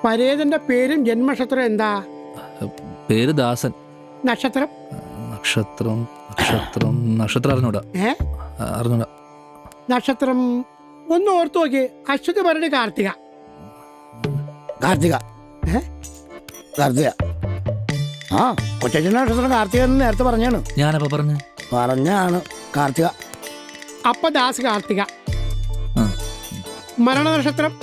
പരേതന്റെ പേരും ജന്മനക്ഷത്രം എന്താ? പേര് ദാസൻ. നക്ഷത്രം? നക്ഷത്രം നക്ഷത്രം നക്ഷത്രം അറിഞ്ഞൂടാ. അറിഞ്ഞൂടാ. നക്ഷത്രം ഒന്ന് ഓർത്തു നോക്കി. അശ്വതി ഭരണി കാർത്തിക. കാർത്തിക കാർത്തിക ആ കൊച്ചച്ഛൻ്റെ നക്ഷത്രം കാർത്തിക എന്ന് നേരത്തെ പറഞ്ഞാണ്. ഞാനപ്പോ പറഞ്ഞാണ് കാർത്തിക. അപ്പ ദാസ് കാർത്തിക. മരണ നക്ഷത്രം?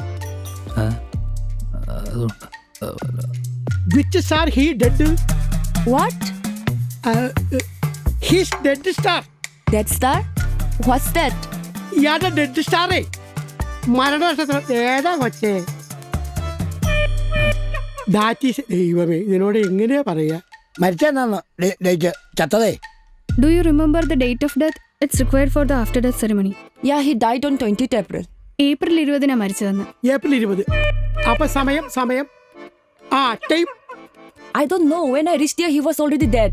Which star he dead? What? His dead star. Dead star? What's that? ഇയാളുടെ ഡെഡ് സ്റ്റാറേ മരണ നക്ഷത്രം ഏതാ കൊച്ചേ? ദാറ്റ് ഈസ് ദൈവമേ, ഇതിനോട് എങ്ങനെയാ പറയാ? മരിച്ചെന്നാണ് date ചത്തതേ. Do you remember the date of death? It's required for the after death ceremony. Yeah, he died on 20th April. April 20 മരിച്ചതെന്ന്. ഏപ്രിൽ 20. അപ്പൊ സമയം time? I don't know. When I reached here, he was already dead.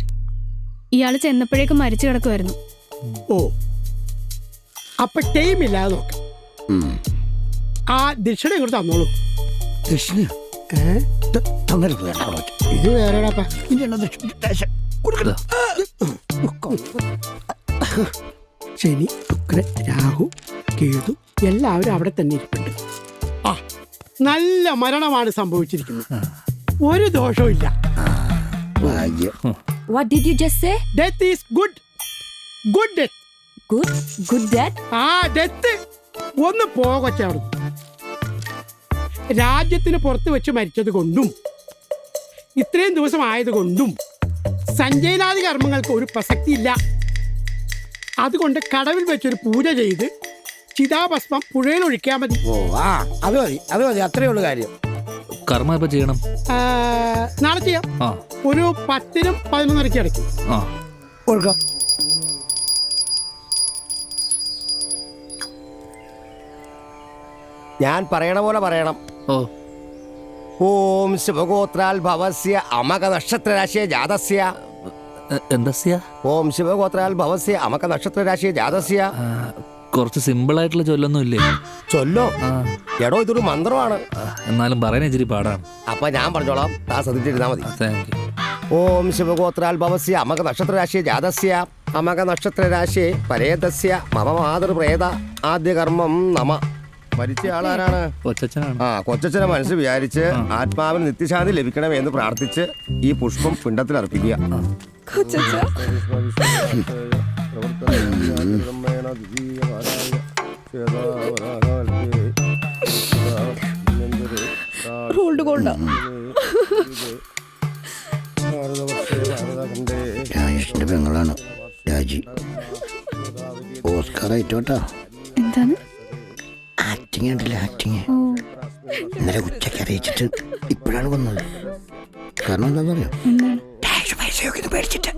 ഇയാൾ ചെന്നപ്പോഴേക്കും മരിച്ചു കിടക്കുമായിരുന്നു. ഓ, അപ്പൊ time ഇല്ലാതെ നോക്ക. ആ ദക്ഷിണ ഇങ്ങോട്ട് തന്നോളൂ. ദക്ഷിണ ഇത് വേറെടാ. ശനി, ശുക്രൻ, രാഹു, കേതു എല്ലാവരും അവിടെ തന്നെ ഇരിപ്പുണ്ട്. ആ, നല്ല മരണമാണ് സംഭവിച്ചിരിക്കുന്നത്. ഒരു ദോഷവും ഇല്ല. What did you just say? Death is good. Good death. Good death? ആ ഡെത്ത് ഒന്ന് പോകച്ചവിടെ. രാജ്യത്തിന് പുറത്ത് വെച്ച് മരിച്ചത് കൊണ്ടും ഇത്രയും ദിവസം ആയതുകൊണ്ടും സഞ്ചയനാദി കർമ്മങ്ങൾക്ക് ഒരു പ്രസക്തി ഇല്ല. അതുകൊണ്ട് കടവിൽ വെച്ചൊരു പൂജ ചെയ്ത് ചിതാഭസ്മം പുഴയിൽ ഒഴിക്കാൻ മതി. ഓ ആ അത് മതി അത്രയേ ഉള്ളൂ കാര്യം. കർമ്മ ഇപ്പൊ ചെയ്യണം. നാളെ ചെയ്യാം. ഒരു 10-നും 11-നും ഇടയ്ക്ക് കൊടുക്കാം. ഞാൻ പറയണ പോലെ പറയണം. ഓം ശിവഗോത്രാൽ ഭവസ്യ അമക നക്ഷത്രരാശിയ ജാതസ്യ. ഓം ശിവഗോത്രാൽ ഭവസ്യ അമക നക്ഷത്രരാശിയ ജാതസ്യ. കുറച്ച് സിമ്പിൾ ആയിട്ടുള്ള ചൊല്ലൊന്നും ഇല്ലേ? ചൊല്ലോ എടോ, ഇതൊരു മന്ത്രമാണ്. എന്നാലും പറയാൻ ഇച്ചിരി പാടാണ്. അപ്പൊ ഞാൻ പറഞ്ഞോളാം, താ ശ്രദ്ധിച്ചിരുന്നാ മതി. ഓം ശിവഗോത്രാൽ ഭവസ്യ അമക നക്ഷത്രരാശിയ ജാതസ്യ അമക നക്ഷത്രരാശിയെ പരേതസ്യ മമ മാതൃപ്രേത ആദ്യ കർമ്മം നമ. മരിച്ച ആളാരാണ്? കൊച്ചച്ഛനെ മനസ്സിൽ വിചാരിച്ച് ആത്മാവിന് നിത്യശാന്തി ലഭിക്കണമേ എന്ന് പ്രാർത്ഥിച്ച് ഈ പുഷ്പം പിണ്ടത്തിൽ അർപ്പിക്കുക. രാജേഷിന്റെ പെങ്ങളാണ് രാജി. ഓസ്കാർ ആയിട്ടോട്ടാ. എന്താണ് ആക്ടിങ് ഉണ്ടല്ലോ, ആക്ടിങ്. ഇന്നലെ ഉച്ചയ്ക്ക് അറിയിച്ചിട്ട് ഇപ്പോഴാണ് വന്നത്. കാരണം എന്താണെന്ന് അറിയോ? പൈസയൊക്കെ പേടിച്ചിട്ട്.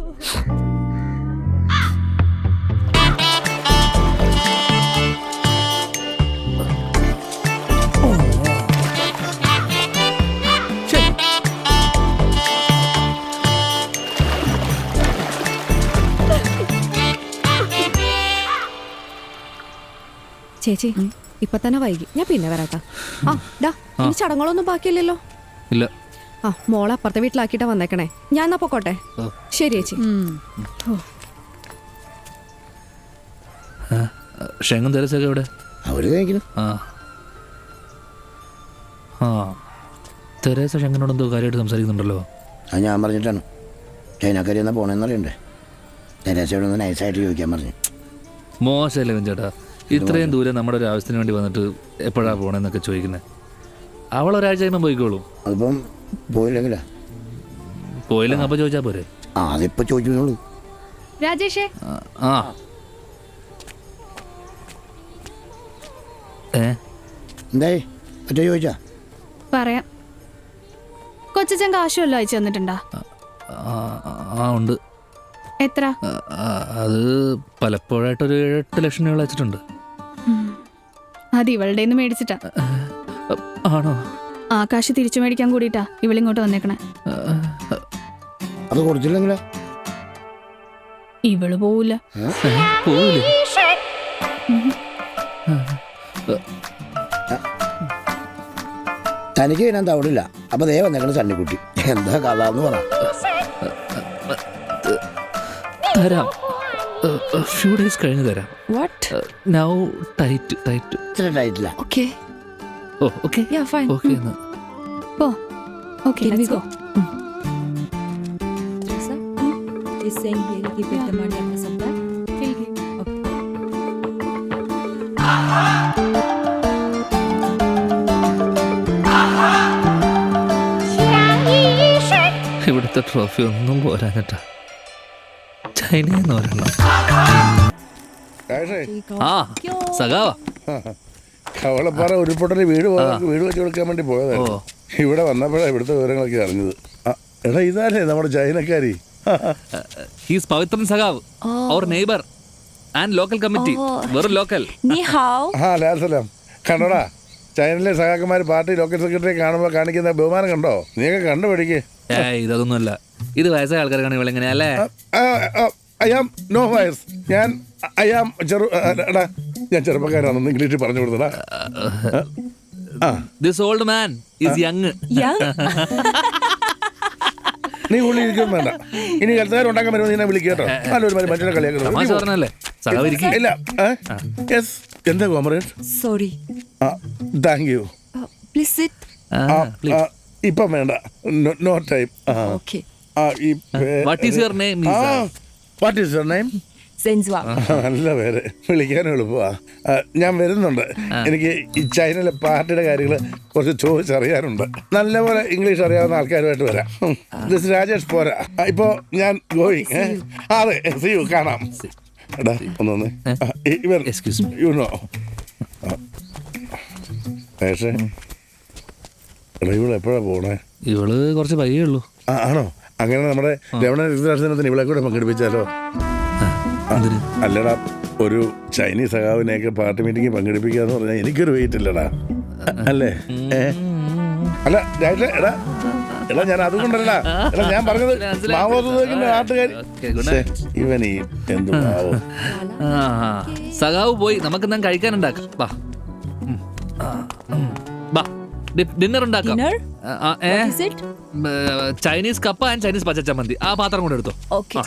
ചേച്ചി ഇപ്പൊ തന്നെ വൈകി, ഞാൻ പിന്നെ വരാട്ടാ. ആ ഡാ, ഇനി ചടങ്ങുകളൊന്നും ബാക്കിയില്ലല്ലോ? ഇല്ല. ആ മോളെ അപ്പുറത്തെ വീട്ടിലാക്കിട്ടാ വന്നേക്കണേ. ഞാൻ എന്നാ പൊക്കോട്ടെ. ശരി ചേച്ചി. ഷെങ്ങും തെരേസയൊക്കെ എവിടെ? തെരേസ ഷെങ്ങിനോട് എന്തോ കാര്യമായിട്ട് സംസാരിക്കുന്നുണ്ടല്ലോ. അത് ഞാൻ പറഞ്ഞിട്ടാണ്. ചൈനക്കാരി എന്നാ പോണെന്ന് അറിയണ്ടേ? തെരേസയോട് ഒന്ന് നൈസായിട്ട് ചോദിക്കാൻ പറഞ്ഞു. മോശമല്ലേ വെഞ്ചേട്ടാ, ഇത്രയും ദൂരം നമ്മുടെ ഒരു ആവശ്യത്തിന് വേണ്ടി വന്നിട്ട് എപ്പോഴാ പോണെന്നൊക്കെ ചോദിക്കുന്നത്. അവളൊരാഴ്ച കഴിയുമ്പോൾ പോയിക്കോളും. അതിപ്പം പോയില്ലെങ്കിലാ? പോയില്ലെങ്കിൽ അപ്പൊ ചോദിച്ചാ പോരെ? അതിപ്പോ ചോദിച്ചോളൂ. രാജേഷേ. എന്തായി മറ്റേ ചോദിച്ചാ? പറയാം. കൊച്ചച്ഛൻ കാശുമല്ലോ അയച്ചു തന്നിട്ടുണ്ടാ? ഉണ്ട്. എത്ര? അത് പലപ്പോഴായിട്ടൊരു 8 ലക്ഷം രൂപ അയച്ചിട്ടുണ്ട്. അത് ഇവളുടെ മേടിച്ചിട്ടാ. ആണോ? ആ കാശ് തിരിച്ചു മേടിക്കാൻ കൂടിയിട്ടാ ഇവളിങ്ങോട്ട് വന്നേക്കണേ. അത് കൊടുത്തില്ലെങ്കിലോ? ഇവള് പോവില്ല. തനിക്ക് ഞാൻ തവിടില്ല. അപ്പൊ ദേ വന്നേക്കണ സണ്ണിക്കുട്ടി. എന്താ കഥ എന്ന് പറ. തരാം, ഫ്യൂ ഡേയ്സ് കഴിഞ്ഞ് തരാം. What? Now tight. ഇത്ര ടൈറ്റില്ല. Okay. ഓ ഓക്കെ Yeah, fine. ഓക്കെ എന്നാ പോ. Okay, Can we let's go? go. Sir, he's saying he'll give it the money after some time. He'll give. ഇവിടുത്തെ ട്രോഫി ഒന്നും പോരാഞ്ഞിട്ടാ. ചൈനയെന്ന് ഒരെണ്ണം. ആ സഖാവാ. കവളപ്പാറ ഉരുൾപൊട്ടൽ വീട് വെച്ച് കൊടുക്കാൻ വേണ്ടി പോയതായിരുന്നു. ഇവിടെ വന്നപ്പോഴാണ് ഇവിടുത്തെ വിവരങ്ങളൊക്കെ അറിഞ്ഞത്. എടാ ഇതല്ലേ നമ്മുടെ ചൈനക്കാരി? ഹീസ് പവിത്രൻ സഖാവ്, അവർ നെയ്ബർ ആൻഡ് ലോക്കൽ കമ്മിറ്റി. വെറും ലോക്കൽ. Ni hao. ലാൽസലാം. കണ്ടോടാ, ചൈനയിലെ സഖാക്കന്മാർ പാർട്ടി ലോക്കൽ സെക്രട്ടറി കാണുമ്പോൾ കാണിക്കുന്ന ബഹുമാനം കണ്ടോ? നീയൊക്കെ കണ്ടുപിടിക്കേ. ഇതൊന്നുമല്ല, ഇത് വയസ്സായ ആൾക്കാർക്കാണ് ഇവളെങ്ങനെയാ അല്ലേ? ഐ ആം നോ വയസ്. ഞാൻ ചെറുപ്പക്കാരാണെന്ന് ഇംഗ്ലീഷിൽ പറഞ്ഞു കൊടുത്തടാ. This old man is young. Young. നീ ഉള്ളിൽ ഇരിക്കും വേണ്ട. ഇനി കൽത്താരം ഉണ്ടാക്കാൻ വരുമ്പോൾ നീ വിളിക്കേട്ടോ. നല്ലൊരു മനുഷ്യനെ തമാശ കളിയാക്കുന്നു. പറഞ്ഞല്ലേ സഖാവ് ഇരിക്കും. ഇല്ല. യെസ്. എന്താ comrade? Sorry. Thank you. Please sit. ഇപ്പം വേണ്ട. No time. Okay. What is your name? What is your name? Zenzwa. നല്ല പേര്, വിളിക്കാൻ എളുപ്പമാ. ഞാൻ വരുന്നുണ്ട്. എനിക്ക് ഈ ചൈനയിലെ പാർട്ടിയുടെ കാര്യങ്ങൾ കുറച്ച് ചോദിച്ചറിയാനുണ്ട്. നല്ലപോലെ ഇംഗ്ലീഷ് അറിയാവുന്ന ആൾക്കാരുമായിട്ട് വരാം. ദിസ് രാജേഷ് പോരാ. ഇപ്പോ ഞാൻ ഗോയിങ്. അതെ, സി യു. കാണാം. എടാ ഒന്നൊന്ന് ഇവർ Excuse me. You know. പക്ഷേ എടാ ഇവള് എപ്പോഴാ പോണേ? ഇവള് കുറച്ച് പയ്യേ ഉള്ളൂ. ആണോ? അങ്ങനെ നമ്മുടെ രമണ ഋതുരാഷ്ട്രത്തിന് ഇവളെ കൂടെ പങ്കെടുപ്പിച്ചാലോ? അല്ലടാ, ഒരു ചൈനീസ് സഖാവിനെയൊക്കെ പാർട്ടി മീറ്റിംഗ് പങ്കെടുപ്പിക്കുക എന്ന് പറഞ്ഞാൽ എനിക്കൊരു വെയിറ്റ് ഇല്ലടാ. അല്ലേ? അല്ല രാജ, എടാ എടാ ഞാൻ അതുകൊണ്ടല്ലടാ. എടാ ഞാൻ പറഞ്ഞത് മാവോദിന്റെ നാട്ടുകാർ. ഇവൻ ഈ എന്ത് മാവോ. സഖാവ് പോയി, നമുക്ക് എന്നാൽ കഴിക്കാനുണ്ടാക്കാം. ബാ ഡിന്നർ ഉണ്ടാക്കാം. Dinner? What is it? Chinese കപ്പ ആൻഡ് ചൈനീസ് പച്ചച്ചമ്മന്തി. ആ പാത്രം കൂടെ എടുത്തോ. Okay.